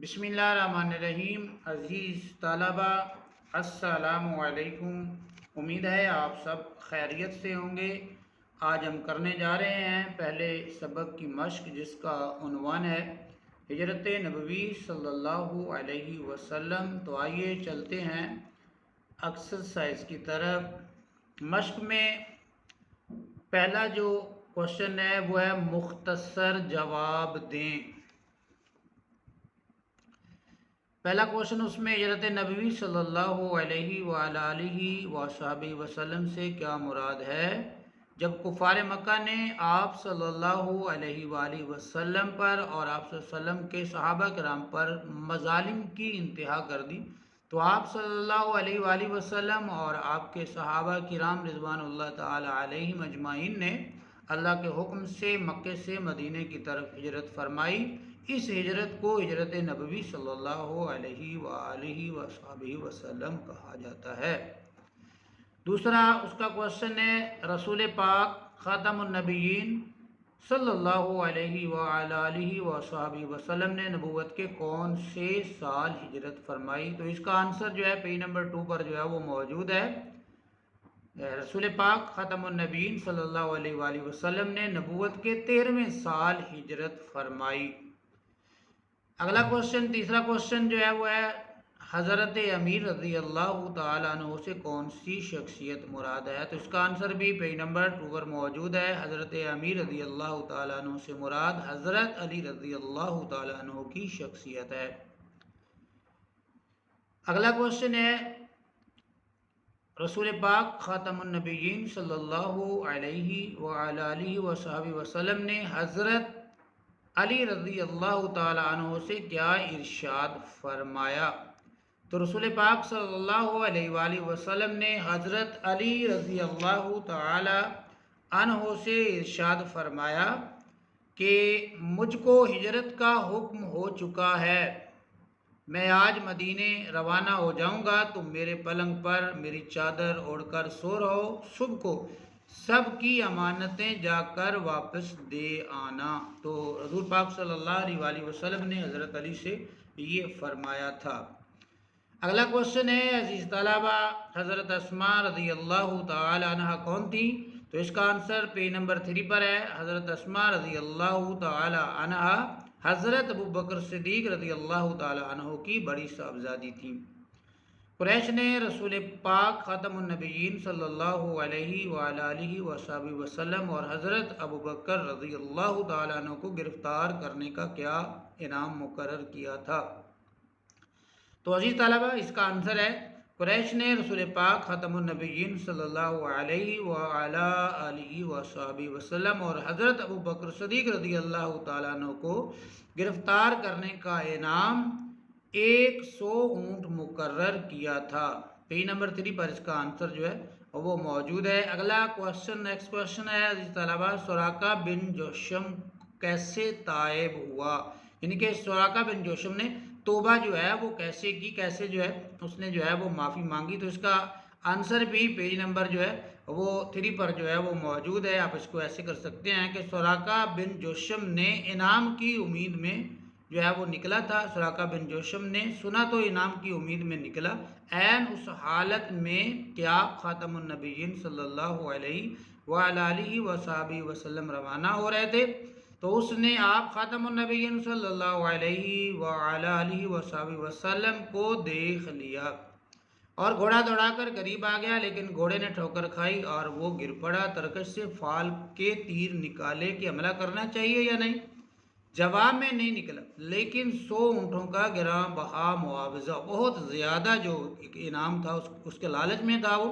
بسم اللہ الرحمن الرحیم۔ عزیز طلبہ، السلام علیکم۔ امید ہے آپ سب خیریت سے ہوں گے۔ آج ہم کرنے جا رہے ہیں پہلے سبق کی مشق، جس کا عنوان ہے ہجرت نبوی صلی اللہ علیہ وسلم۔ تو آئیے چلتے ہیں ایکسرسائز کی طرف۔ مشق میں پہلا جو کوشچن ہے وہ ہے مختصر جواب دیں۔ پہلا کوشچن اس میں ہجرت نبوی صلی اللہ علیہ وآلہ وصحبہ وسلم سے کیا مراد ہے؟ جب کفار مکہ نے آپ صلی اللہ علیہ وآلہ وسلم پر اور آپ صلی اللہ علیہ وسلم کے صحابہ کرام پر مظالم کی انتہا کر دی، تو آپ صلی اللہ علیہ وآلہ وسلم اور آپ کے صحابہ کرام رضوان اللہ تعالی علیہم اجمعین نے اللہ کے حکم سے مکے سے مدینے کی طرف ہجرت فرمائی۔ اس ہجرت کو ہجرت نبوی صلی اللہ علیہ وآلہ وصحبہ وسلم کہا جاتا ہے۔ دوسرا اس کا کوشچن ہے رسول پاک خاتم النبیین صلی اللہ علیہ وآلہ وصحبہ وسلم نے نبوت کے کون سے سال ہجرت فرمائی؟ تو اس کا آنسر جو ہے پیج نمبر 2 پر جو ہے وہ موجود ہے۔ رسول پاک خاتم النبیین صلی اللہ علیہ وآلہ وسلم نے نبوت کے 13ویں سال ہجرت فرمائی۔ اگلا کوشچن، تیسرا کوشچن جو ہے وہ ہے حضرت امیر رضی اللہ تعالیٰ عنہ سے کون سی شخصیت مراد ہے؟ تو اس کا آنسر بھی پیج نمبر 2 پر موجود ہے۔ حضرت امیر رضی اللہ تعالیٰ عنہ سے مراد حضرت علی رضی اللہ تعالیٰ عنہ کی شخصیت ہے۔ اگلا کوشچن ہے رسول پاک خاتم النبیین صلی اللہ علیہ وآلہ وصحبہ وسلم نے حضرت علی رضی اللہ تعالی عنہ سے کیا ارشاد فرمایا؟ تو رسول پاک صلی اللہ علیہ وآلہ وسلم نے حضرت علی رضی اللہ تعالی عنہ سے ارشاد فرمایا کہ مجھ کو ہجرت کا حکم ہو چکا ہے، میں آج مدینے روانہ ہو جاؤں گا، تم میرے پلنگ پر میری چادر اوڑھ کر سو رہو، صبح کو سب کی امانتیں جا کر واپس دے آنا۔ تو حضور پاک صلی اللہ علیہ وآلہ وسلم نے حضرت علی سے یہ فرمایا تھا۔ اگلا کوشچن ہے عزیز طلبہ، حضرت اسماء رضی اللہ تعالی عنہ کون تھی؟ تو اس کا آنسر پیج نمبر 3 پر ہے۔ حضرت اسماء رضی اللہ تعالی عنہ حضرت ابو بکر صدیق رضی اللہ تعالی عنہ کی بڑی صاحبزادی تھی۔ قریش نے رسول پاک خاتم النبیین صلی اللہ علیہ وآلہ وصحبہ وسلم اور حضرت ابو بکر رضی اللہ تعالی عنہ کو گرفتار کرنے کا کیا انعام مقرر کیا تھا؟ تو عزیز طلبہ اس کا آنسر ہے قریش نے رسول پاک خاتم النبیین صلی اللہ علیہ وآلہ وصحبہ وسلم اور حضرت ابو بکر صدیق رضی اللہ تعالیٰ عنہ کو گرفتار کرنے کا انعام 100 اونٹ مقرر کیا تھا۔ پیج نمبر 3 پر اس کا آنسر جو ہے وہ موجود ہے۔ اگلا کوشچن، نیکسٹ کوشچن ہے عزیز طلبہ، سراقہ بن جوشم کیسے تائب ہوا؟ یعنی کہ سراقہ بن جوشم نے توبہ جو ہے وہ کیسے کی، کیسے جو ہے اس نے جو ہے وہ معافی مانگی؟ تو اس کا آنسر بھی پیج نمبر جو ہے وہ 3 پر جو ہے وہ موجود ہے۔ آپ اس کو ایسے کر سکتے ہیں کہ سراقہ بن جوشم نے انعام کی امید میں جو ہے وہ نکلا تھا۔ سراقہ بن جوشم نے سنا تو انعام کی امید میں نکلا، عین اس حالت میں کہ آپ خاتم النبیین صلی اللہ علیہ وآلہ وصحبہ وسلم روانہ ہو رہے تھے، تو اس نے آپ خاتم النبیین صلی اللہ علیہ وآلہ وصحبہ وسلم کو دیکھ لیا اور گھوڑا دوڑا کر قریب آ گیا، لیکن گھوڑے نے ٹھوکر کھائی اور وہ گر پڑا۔ ترکش سے فال کے تیر نکالے کہ حملہ کرنا چاہیے یا نہیں، جواب میں نہیں نکلا، لیکن 100 اونٹوں کا گراں بہا معاوضہ، بہت زیادہ جو انعام تھا اس کے لالچ میں تھا، وہ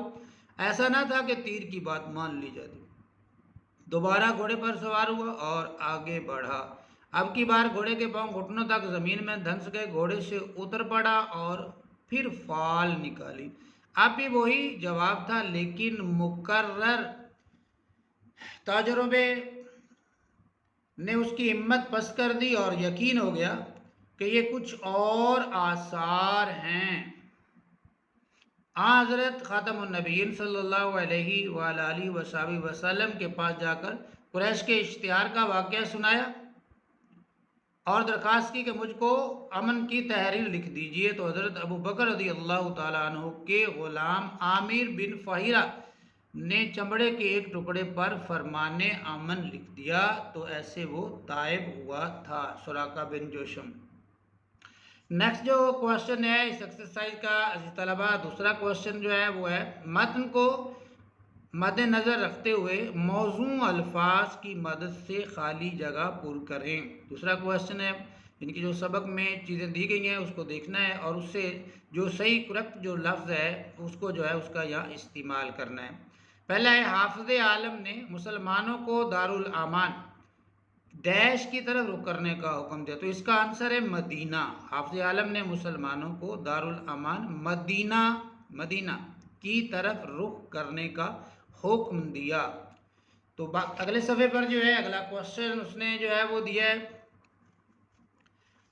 ایسا نہ تھا کہ تیر کی بات مان لی جاتی۔ دوبارہ گھوڑے پر سوار ہوا اور آگے بڑھا۔ اب کی بار گھوڑے کے پاؤں گھٹنوں تک زمین میں دھنس گئے، گھوڑے سے اتر پڑا اور پھر فال نکالی۔ اب بھی وہی جواب تھا، لیکن مقرر تجربے نے اس کی ہمت پست کر دی اور یقین ہو گیا کہ یہ کچھ اور آثار ہیں۔ حضرت خاتم النبیین صلی اللہ علیہ وآلہ وصحبہ وسلم کے پاس جا کر قریش کے اشتہار کا واقعہ سنایا اور درخواست کی کہ مجھ کو امن کی تحریر لکھ دیجئے، تو حضرت ابو بکر رضی اللہ تعالیٰ عنہ کے غلام عامر بن فہیرہ نے چمڑے کے ایک ٹکڑے پر فرمان امن لکھ دیا، تو ایسے وہ تائب ہوا تھا، سراقہ بن جوشم۔ نیکسٹ جو کوشچن ہے اس ایکسرسائز کا عزیز طلبہ، دوسرا کوشچن جو ہے وہ ہے متن کو مد نظر رکھتے ہوئے موزوں الفاظ کی مدد سے خالی جگہ پر کریں۔ دوسرا کوشچن ہے ان کی جو سبق میں چیزیں دی گئی ہیں اس کو دیکھنا ہے اور اس سے جو صحیح کریکٹ جو لفظ ہے اس کو جو ہے اس کا یہاں استعمال کرنا ہے۔ پہلا ہے حافظ عالم نے مسلمانوں کو دارالامان ڈیش کی طرف رخ کرنے کا حکم دیا، تو اس کا آنسر ہے مدینہ۔ حافظ عالم نے مسلمانوں کو دارالامان مدینہ کی طرف رخ کرنے کا حکم دیا۔ تو اگلے صفحے پر جو ہے اگلا کوشچن اس نے جو ہے وہ دیا ہے،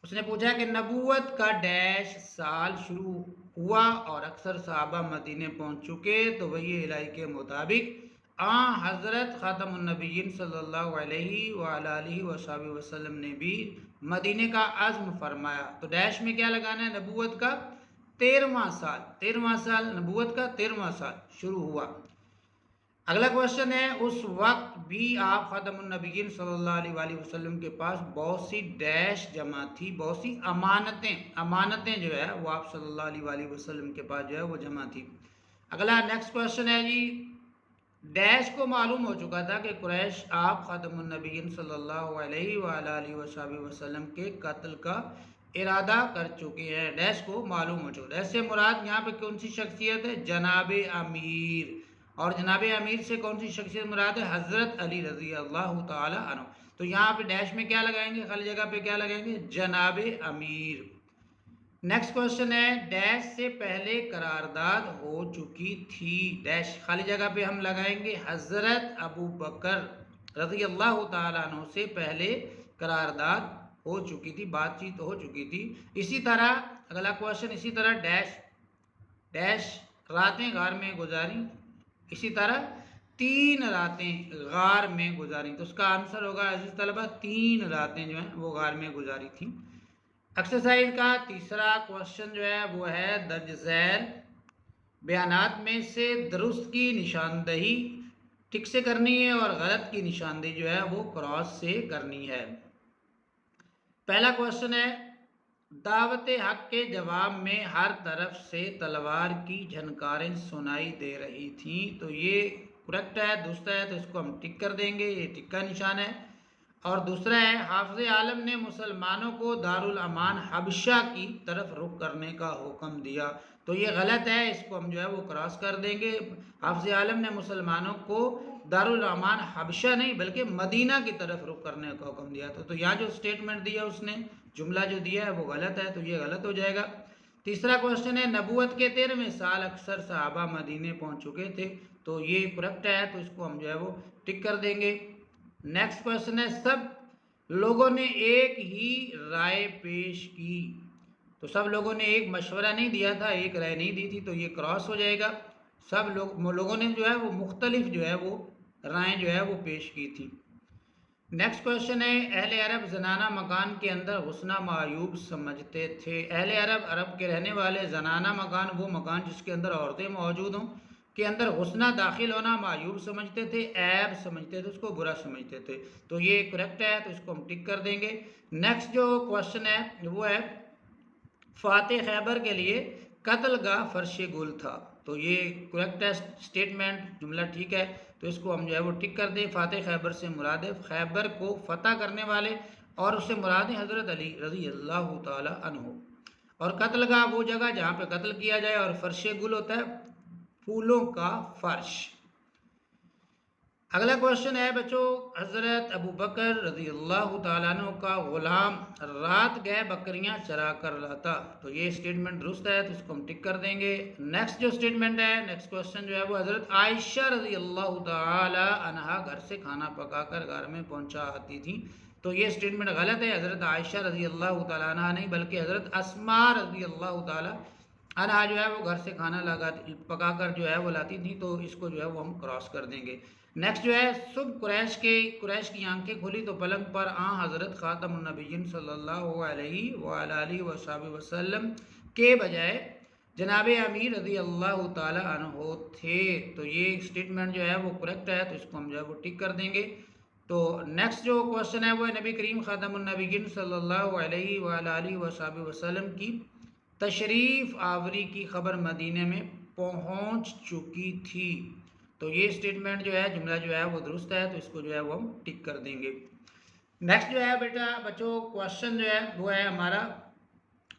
اس نے پوچھا کہ نبوت کا ڈیش سال شروع ہوا اور اکثر صحابہ مدینے پہنچ چکے، تو وحی الہی کے مطابق حضرت خاتم النبیین صلی اللہ علیہ وآلہ وسلم نے بھی مدینے کا عزم فرمایا، تو ڈیش میں کیا لگانا ہے؟ نبوت کا 13واں سال نبوت کا 13واں سال شروع ہوا۔ اگلا کوشچن ہے اس وقت بھی آپ خاتم النبیین صلی اللہ علیہ وآلہ وسلم کے پاس بہت سی ڈیش جمع تھی، بہت سی امانتیں جو ہے وہ آپ صلی اللہ علیہ وآلہ وسلم کے پاس جو ہے وہ جمع تھی۔ اگلا نیکسٹ کوشچن ہے جی ڈیش کو معلوم ہو چکا تھا کہ قریش آپ خاتم النبیین صلی اللہ علیہ وآلہ وسلم کے قتل کا ارادہ کر چکے ہیں، ڈیش کو معلوم ہو چکا۔ ڈیش سے مراد یہاں پہ کون سی شخصیت ہے؟ جناب امیر، اور جناب امیر سے کون سی شخصیت مراد ہے؟ حضرت علی رضی اللہ تعالی عنہ۔ تو یہاں پہ ڈیش میں کیا لگائیں گے؟ خالی جگہ پہ کیا لگائیں گے؟ جناب امیر۔ نیکسٹ کوشچن ہے ڈیش سے پہلے قرارداد ہو چکی تھی، ڈیش خالی جگہ پہ ہم لگائیں گے حضرت ابو بکر رضی اللہ تعالیٰ عنہ سے پہلے قرارداد ہو چکی تھی، بات چیت ہو چکی تھی۔ اسی طرح اگلا کوشچن اسی طرح ڈیش راتیں غار میں گزاری، اسی طرح 3 راتیں غار میں گزاری، تو اس کا آنسر ہوگا عزیز طلبہ 3 راتیں جو ہیں وہ غار میں گزاری تھیں۔ ایکسرسائز کا تیسرا کوشچن جو ہے وہ ہے درج ذیل بیانات میں سے درست کی نشاندہی ٹک سے کرنی ہے اور غلط کی نشاندہی جو ہے وہ کراس سے کرنی ہے۔ پہلا کوشچن ہے دعوت حق کے جواب میں ہر طرف سے تلوار کی جھنکاریں سنائی دے رہی تھیں، تو یہ کریکٹ ہے، درست ہے، تو اس کو ہم ٹک کر دیں گے، یہ ٹک کا نشان ہے۔ اور دوسرا ہے حافظ عالم نے مسلمانوں کو دارالامان حبشہ کی طرف رخ کرنے کا حکم دیا، تو یہ غلط ہے، اس کو ہم جو ہے وہ کراس کر دیں گے۔ حافظ عالم نے مسلمانوں کو دارالامان حبشہ نہیں بلکہ مدینہ کی طرف رخ کرنے کا حکم دیا تھا، تو یہاں جو سٹیٹمنٹ دیا اس نے، جملہ جو دیا ہے وہ غلط ہے، تو یہ غلط ہو جائے گا۔ تیسرا کوشچن ہے نبوت کے 13ویں سال اکثر صحابہ مدینے پہنچ چکے تھے، تو یہ کریکٹ ہے، تو اس کو ہم جو ہے وہ ٹک کر دیں گے۔ نیکسٹ کوشچن ہے سب لوگوں نے ایک ہی رائے پیش کی، تو سب لوگوں نے ایک مشورہ نہیں دیا تھا، ایک رائے نہیں دی تھی، تو یہ کراس ہو جائے گا۔ سب لوگوں نے جو ہے وہ مختلف جو ہے وہ رائیں جو ہے وہ پیش کی تھی۔ نیکسٹ کوشچن ہے اہل عرب زنانہ مکان کے اندر غسنہ معیوب سمجھتے تھے، اہل عرب کے رہنے والے زنانہ مکان وہ مکان جس کے اندر عورتیں موجود ہوں کے اندر غسنہ داخل ہونا معیوب سمجھتے تھے، عیب سمجھتے تھے، اس کو برا سمجھتے تھے، تو یہ کریکٹ ہے، تو اس کو ہم ٹک کر دیں گے۔ نیکسٹ جو کوشچن ہے وہ ہے فاتح خیبر کے لیے قتل گاہ فرش گل تھا، تو یہ کریکٹ ہے سٹیٹمنٹ، جملہ ٹھیک ہے، تو اس کو ہم جو ہے وہ ٹک کر دیں۔ فاتح خیبر سے مراد ہے خیبر کو فتح کرنے والے، اور اس سے مراد ہے حضرت علی رضی اللہ تعالی عنہ، اور قتل گاہ وہ جگہ جہاں پہ قتل کیا جائے، اور فرش گل ہوتا ہے پھولوں کا فرش۔ اگلا کوشچن ہے بچوں حضرت ابو بکر رضی اللہ تعالیٰ عنہ کا غلام رات گئے بکریاں چرا کر لاتا، تو یہ سٹیٹمنٹ درست ہے، تو اس کو ہم ٹک کر دیں گے۔ نیکسٹ جو سٹیٹمنٹ ہے، نیکسٹ کوشچن جو ہے وہ حضرت عائشہ رضی اللہ تعالی عنہا گھر سے کھانا پکا کر گھر میں پہنچا آتی تھی، تو یہ سٹیٹمنٹ غلط ہے، حضرت عائشہ رضی اللہ تعالیٰ عنہا نہیں بلکہ حضرت اسماء رضی اللہ تعالی عنہا جو ہے وہ گھر سے کھانا پکا کر جو ہے وہ لاتی تھی، تو اس کو جو ہے وہ ہم کراس کر دیں گے۔ نیکسٹ جو ہے صبح قریش کی آنکھیں کھلی تو پلنگ پر حضرت خاتم النبیین صلی اللہ علیہ وآلہ وسلم کے بجائے جناب امیر رضی اللہ تعالی عنہ تھے. تو یہ سٹیٹمنٹ جو ہے وہ کریکٹ ہے، تو اس کو ہم جو ہے وہ ٹک کر دیں گے. تو نیکسٹ جو کوشچن ہے وہ ہے نبی کریم خاتم النبیین صلی اللہ علیہ وآلہ وسلم کی تشریف آوری کی خبر مدینہ میں پہنچ چکی تھی. تو یہ سٹیٹمنٹ جو ہے جملہ جو ہے وہ درست ہے، تو اس کو جو ہے وہ ہم ٹک کر دیں گے. نیکسٹ جو ہے بیٹا بچوں کوشچن جو ہے وہ ہے ہمارا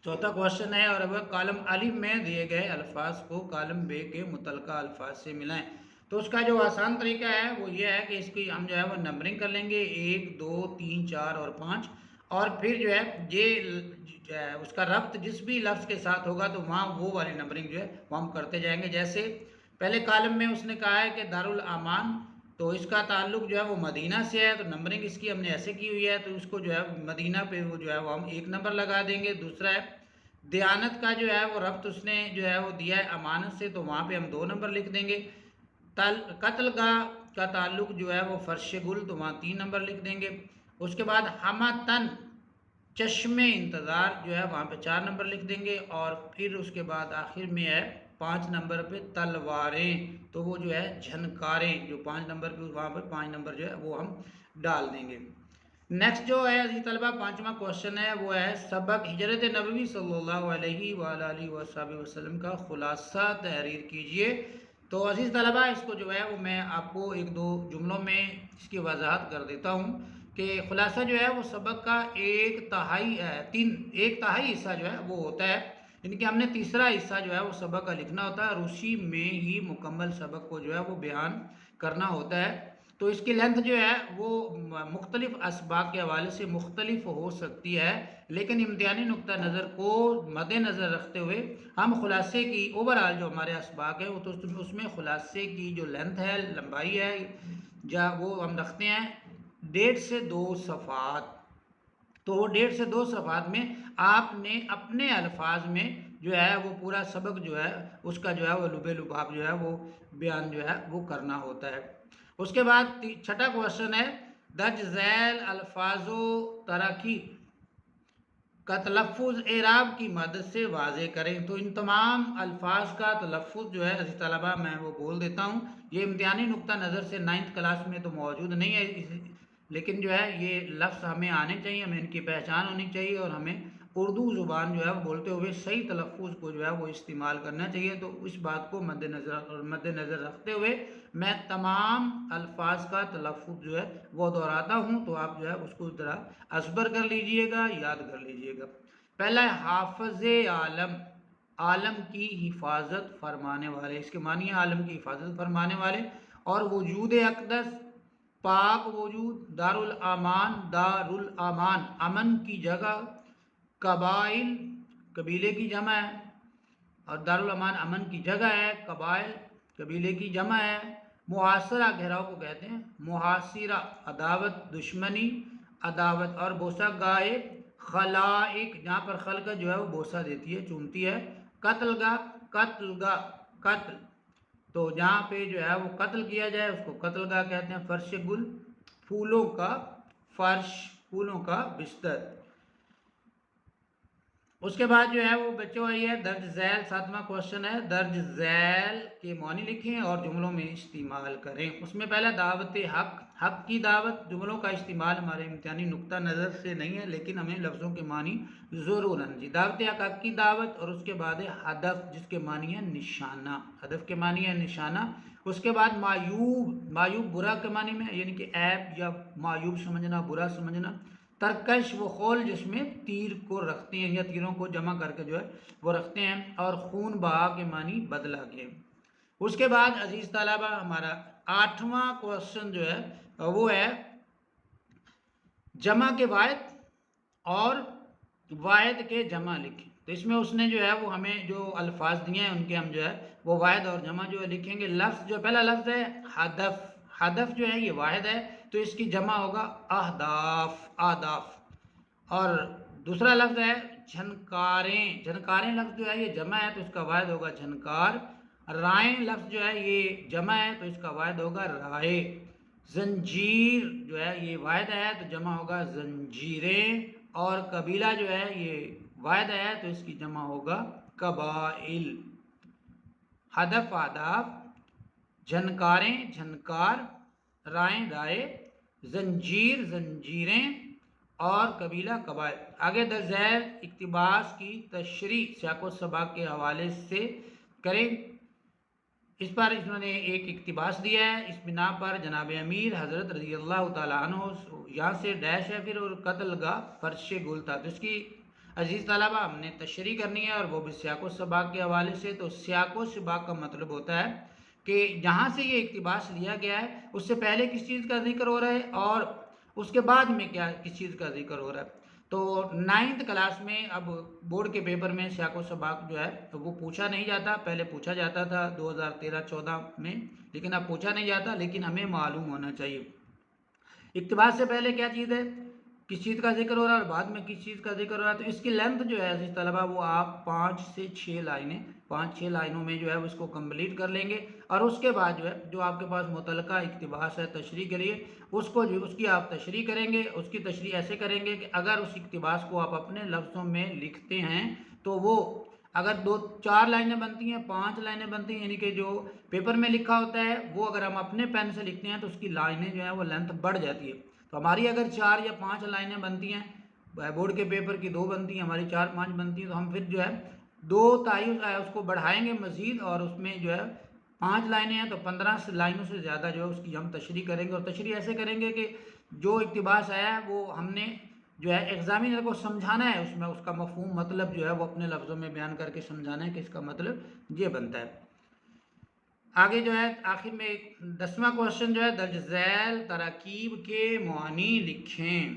چوتھا کوشچن ہے، اور وہ کالم الف میں دیے گئے الفاظ کو کالم بے کے متعلقہ الفاظ سے ملائیں. تو اس کا جو آسان طریقہ ہے وہ یہ ہے کہ اس کی ہم جو ہے وہ نمبرنگ کر لیں گے 1 2 3 4 اور 5، اور پھر جو ہے یہ اس کا ربط جس بھی لفظ کے ساتھ ہوگا تو وہاں وہ والی نمبرنگ جو ہے وہ ہم کرتے جائیں گے. جیسے پہلے کالم میں اس نے کہا ہے کہ دارالامان، تو اس کا تعلق جو ہے وہ مدینہ سے ہے، تو نمبرنگ اس کی ہم نے ایسے کی ہوئی ہے، تو اس کو جو ہے مدینہ پہ وہ جو ہے وہ ہم 1 نمبر لگا دیں گے. دوسرا ہے دیانت کا جو ہے وہ ربط اس نے جو ہے وہ دیا ہے امانت سے، تو وہاں پہ ہم 2 نمبر لکھ دیں گے. قتل کا تعلق جو ہے وہ فرش گل، تو وہاں 3 نمبر لکھ دیں گے. اس کے بعد حمتن چشم انتظار جو ہے وہاں پہ 4 نمبر لکھ دیں گے. اور پھر اس کے بعد آخر میں ہے 5 نمبر پہ تلواریں، تو وہ جو ہے جھنکاریں، جو 5 نمبر پہ وہاں پہ 5 نمبر جو ہے وہ ہم ڈال دیں گے. نیکسٹ جو ہے عزیز طلبہ 5واں کوشچن ہے وہ ہے سبق ہجرت نبوی صلی اللہ علیہ وآلہ وسلم کا خلاصہ تحریر کیجئے. تو عزیز طلبہ اس کو جو ہے وہ میں آپ کو 1 2 جملوں میں اس کی وضاحت کر دیتا ہوں کہ خلاصہ جو ہے وہ سبق کا 1/3 حصہ جو ہے وہ ہوتا ہے، یعنی کہ ہم نے تیسرا حصہ جو ہے وہ سبق کا لکھنا ہوتا ہے اور اسی میں ہی مکمل سبق کو جو ہے وہ بیان کرنا ہوتا ہے. تو اس کی لینتھ جو ہے وہ مختلف اسباق کے حوالے سے مختلف ہو سکتی ہے، لیکن امتحانی نقطہ نظر کو مد نظر رکھتے ہوئے ہم خلاصے کی اوورآل جو ہمارے اسباق ہے وہ تو اس میں خلاصے کی جو لینتھ ہے، لمبائی ہے، وہ ہم رکھتے ہیں 1.5 سے 2 صفحات. تو وہ 1.5 سے 2 صفحات میں آپ نے اپنے الفاظ میں جو ہے وہ پورا سبق جو ہے اس کا جو ہے وہ لب لباب جو ہے وہ بیان جو ہے وہ کرنا ہوتا ہے. اس کے بعد چھٹا کوشچن ہے درج ذیل الفاظ و تراکیب کا تلفظ اعراب کی مدد سے واضح کریں. تو ان تمام الفاظ کا تلفظ جو ہے عزیز طلبہ میں وہ بول دیتا ہوں. یہ امتحانی نقطہ نظر سے 9th کلاس میں تو موجود نہیں ہے، لیکن جو ہے یہ لفظ ہمیں آنے چاہیے، ہمیں ان کی پہچان ہونی چاہیے، اور ہمیں اردو زبان جو ہے وہ بولتے ہوئے صحیح تلفظ کو جو ہے وہ استعمال کرنا چاہیے. تو اس بات کو مد نظر رکھتے ہوئے میں تمام الفاظ کا تلفظ جو ہے وہ دہراتا ہوں، تو آپ جو ہے اس کو ذرا ازبر کر لیجئے گا، یاد کر لیجئے گا. پہلا ہے حافظ عالم، عالم کی حفاظت فرمانے والے، اس کے معنی ہے عالم کی حفاظت فرمانے والے. اور وجود اقدس، پاک وجود. دارالامان، امن کی جگہ. قبائل، قبیلے کی جمع ہے، اور دارالامان امن کی جگہ ہے. قبائل قبیلے کی جمع ہے. محاصرہ گھیراؤ کو کہتے ہیں، محاصرہ. عداوت دشمنی، عداوت. اور بوسہ گاہ خلائق، جہاں پر خلق جو ہے وہ بوسہ دیتی ہے، چومتی ہے. قتل گاہ، قتل، تو جہاں پہ جو ہے وہ قتل کیا جائے اس کو قتل گاہ کہتے ہیں. فرش گل، پھولوں کا فرش، پھولوں کا بستر. اس کے بعد جو ہے وہ بچوں آئی ہے درج ذیل 7واں کوشچن ہے درج ذیل کے معنی لکھیں اور جملوں میں استعمال کریں. اس میں پہلا دعوت حق، حق کی دعوت. جملوں کا استعمال ہمارے امتحانی نقطہ نظر سے نہیں ہے، لیکن ہمیں لفظوں کے معنی ضرور آنا چاہیے. دعوت حق کی دعوت، اور اس کے بعد ہدف جس کے معنی ہے نشانہ، ہدف کے معنی ہے نشانہ. اس کے بعد معیوب، معیوب برا کے معنی میں، یعنی کہ عیب یا معیوب سمجھنا، برا سمجھنا. ترکش وہ خول جس میں تیر کو رکھتے ہیں یا تیروں کو جمع کر کے جو ہے وہ رکھتے ہیں. اور خون بہا کے معنی بدلا کے. اس کے بعد عزیز طلبہ ہمارا 8واں کوشچن جو ہے وہ ہے جمع کے واحد اور واحد کے جمع لکھیں. تو اس میں اس نے جو ہے وہ ہمیں جو الفاظ دیے ہیں ان کے ہم جو ہے وہ واحد اور جمع جو ہے لکھیں گے. لفظ جو پہلا لفظ ہے ہدف، ہدف جو ہے یہ واحد ہے تو اس کی جمع ہوگا اہداف، آداف. اور دوسرا لفظ ہے جھنکاریں، جھنکاریں لفظ جو ہے یہ جمع ہے تو اس کا واحد ہوگا جھنکار. رائیں لفظ جو ہے یہ جمع ہے تو اس کا واحد ہوگا رائے. زنجیر جو ہے یہ واحد ہے تو جمع ہوگا زنجیریں. اور قبیلہ جو ہے یہ واحد ہے تو اس کی جمع ہوگا قبائل. ہدف اہداف، جھنکاریں جھنکار، رائیں رائے، زنجیر زنجیریں اور قبیلہ قبائل. آگے در ذیل اقتباس کی تشریح سیاق و سباق کے حوالے سے کریں. اس پر انہوں نے ایک اقتباس دیا ہے. اس بنا پر جناب امیر حضرت رضی اللہ تعالیٰ عنہ، یہاں سے ڈیش ہے پھر، اور قتل گاہ فرش گل تھا. تو اس کی عزیز طلبہ ہم نے تشریح کرنی ہے اور وہ بھی سیاق و سباق کے حوالے سے. تو سیاق و سباق کا مطلب ہوتا ہے کہ جہاں سے یہ اقتباس لیا گیا ہے اس سے پہلے کس چیز کا ذکر ہو رہا ہے اور اس کے بعد میں کس چیز کا ذکر ہو رہا ہے. تو 9th کلاس میں اب بورڈ کے پیپر میں سیاق و سباق جو ہے وہ پوچھا نہیں جاتا. پہلے پوچھا جاتا تھا 2013-14 میں، لیکن اب پوچھا نہیں جاتا. لیکن ہمیں معلوم ہونا چاہیے اقتباس سے پہلے کیا چیز ہے، کس چیز کا ذکر ہو رہا ہے اور بعد میں کس چیز کا ذکر ہو رہا ہے. تو اس کی لینتھ جو ہے عزیز طلبہ وہ آپ 5 سے 6 لائنیں 5-6 لائنوں میں جو ہے اس کو کمپلیٹ کر لیں گے. اور اس کے بعد جو ہے جو آپ کے پاس متعلقہ اقتباس ہے تشریح کے لیے اس کی آپ تشریح کریں گے. اس کی تشریح ایسے کریں گے کہ اگر اس اقتباس کو آپ اپنے لفظوں میں لکھتے ہیں تو وہ اگر 2-4 لائنیں بنتی ہیں 5 لائنیں بنتی ہیں، یعنی کہ جو پیپر میں لکھا ہوتا ہے وہ اگر ہم اپنے پین سے لکھتے ہیں تو اس کی لائنیں جو ہیں وہ لینتھ بڑھ جاتی ہے. تو ہماری اگر 4 یا 5 لائنیں بنتی ہیں، بورڈ کے پیپر کی 2 بنتی ہیں، ہماری 4-5 بنتی ہیں، تو ہم پھر جو ہے 2 تائید اس کو بڑھائیں گے مزید، اور اس میں جو ہے 5 لائنیں ہیں تو 15 لائنوں سے زیادہ جو ہے اس کی ہم تشریح کریں گے. اور تشریح ایسے کریں گے کہ جو اقتباس آیا ہے وہ ہم نے جو ہے ایگزامینر کو سمجھانا ہے، اس میں اس کا مفہوم مطلب جو ہے وہ اپنے لفظوں میں بیان کر کے سمجھانا ہے کہ اس کا مطلب یہ بنتا ہے. آگے جو ہے آخر میں 10واں کوشچن جو ہے درج ذیل تراکیب کے معنی لکھیں.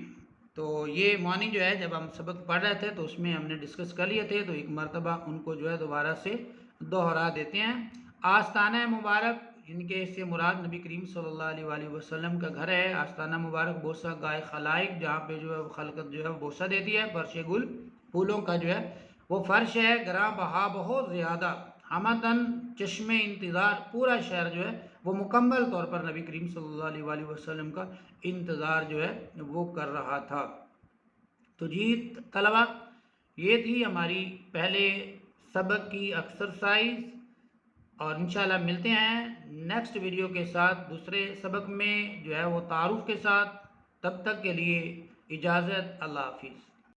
تو یہ معنی جو ہے جب ہم سبق پڑھ رہے تھے تو اس میں ہم نے ڈسکس کر لیے تھے، تو ایک مرتبہ ان کو جو ہے دوبارہ سے دوہرا دیتے ہیں. آستانہ مبارک، جن کے اس سے مراد نبی کریم صلی اللہ علیہ وآلہ وسلم کا گھر ہے. آستانہ مبارک بوسہ گائے خلائق، جہاں پہ جو ہے خلقت جو ہے بوسہ دیتی ہے. فرش گل، پھولوں کا جو ہے وہ فرش ہے. گراں بہا بہت زیادہ، ہمتن چشم انتظار، پورا شہر جو ہے وہ مکمل طور پر نبی کریم صلی اللہ علیہ وآلہ وسلم کا انتظار جو ہے وہ کر رہا تھا. تو جی طلبہ یہ تھی ہماری پہلے سبق کی ایکسرسائز، اور انشاءاللہ ملتے ہیں نیکسٹ ویڈیو کے ساتھ دوسرے سبق میں جو ہے وہ تعارف کے ساتھ. تب تک کے لیے اجازت، اللہ حافظ.